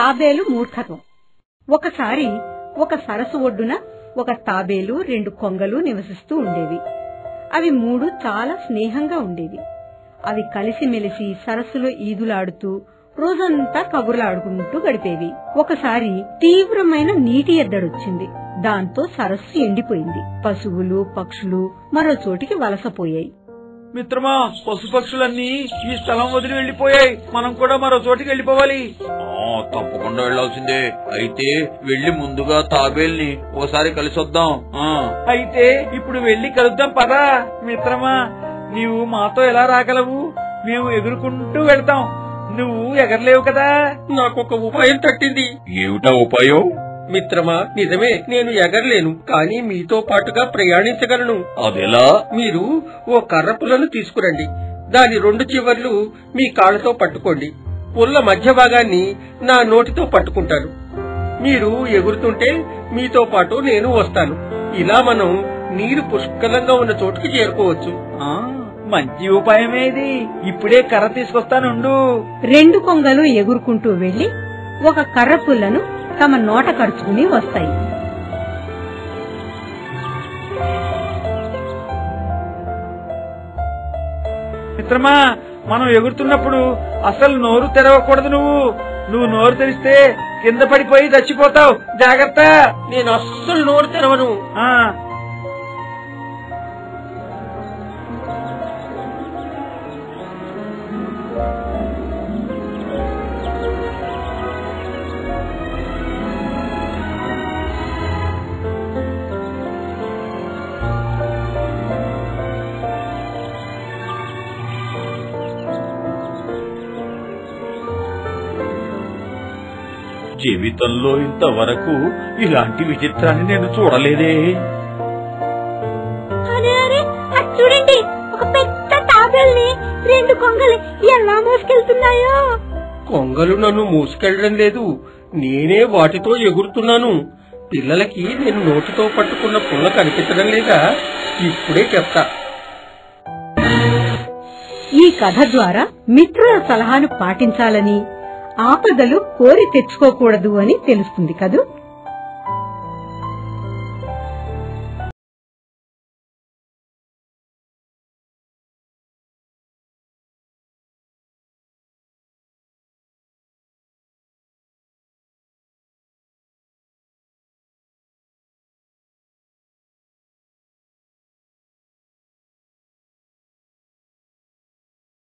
తాబేలు మూర్ఖత్వం. ఒకసారి ఒక సరస్సు ఒడ్డున ఒక తాబేలు, 2 కొంగలు నివసిస్తూ ఉండేవి. అవి 3 చాలా స్నేహంగా ఉండేవి. అవి కలిసిమెలిసి సరస్సులో ఈదులాడుతూ రోజంతా కబుర్లాడుకుంటూ గడిపేవి. ఒకసారి తీవ్రమైన నీటి ఎద్దడొచ్చింది. దాంతో సరస్సు ఎండిపోయింది. పశువులు, పక్షులు మరో చోటికి వలసపోయాయి. మిత్రమా, పశుపక్షులన్నీ ఈ స్థలం వదిలి వెళ్లిపోయాయి. మనం కూడా మరో చోటికి వెళ్లిపోవాలి. తప్పకుండా వెళ్లాల్సిందే. అయితే వెళ్లి ముందుగా తాబేల్ని ఒకసారి కలిసొద్దాం. అయితే ఇప్పుడు వెళ్లి కలుద్దాం పదా. మిత్రమా, నీవు మాతో ఎలా రాగలవు? మేము ఎగురుకుంటూ వెళ్తాం. నువ్వు ఎగరలేవు కదా. నాకొక ఉపాయం తట్టింది. ఏమిటా ఉపాయం? మిత్రమా, నిజమే, నేను ఎగరలేను, కానీ మీతో పాటుగా ప్రయాణించగలను. అదెలా? మీరు ఓ కర్ర పుల్లను తీసుకురండి. దాని 2 చివర్లు మీ కాళ్లతో పట్టుకోండి. పుల్ల మధ్య భాగాన్ని నా నోటితో పట్టుకుంటాను. మీరు ఎగురుతుంటే మీతో పాటు నేను వస్తాను. ఇలా మనం నీరు పుష్కలంగా ఉన్న చోటుకి చేరుకోవచ్చు. మంచి ఉపాయమేది. ఇప్పుడే కర్ర తీసుకొస్తానుండు. 2 కొంగలు ఎగురుకుంటూ వెళ్లి ఒక కర్ర పుల్లను తమ నోట కరుచుకుని వస్తాయి. మిత్రమా, మనం ఎగురుతున్నప్పుడు అసలు నోరు తెరవకూడదు. నువ్వు నోరు తెరిస్తే కింద పడిపోయి చచ్చిపోతావు. జాగ్రత్త. నేను అస్సలు నోరు తెరవను. జీవితంలో ఇంతవరకు ఇలాంటి విచిత్రాన్ని నేను చూడలేదే. చూడండి, ఒక పెద్ద తాబేల్ని 2 కొంగలు ఎలా మోసుకెళ్తున్నాయో. కొంగలు నన్ను మోసుకెళ్లడం లేదు, నేనే వాటితో ఎగురుతున్నాను. పిల్లలకి నేను నోటితో పట్టుకున్న పుల్ల కనిపించడం లేదా? ఇప్పుడే చెప్తా. ఈ కథ ద్వారా మిత్రుల సలహాను పాటించాలని, ఆపదలు కోరి తెచ్చుకోకూడదు అని తెలుస్తుంది కదూ.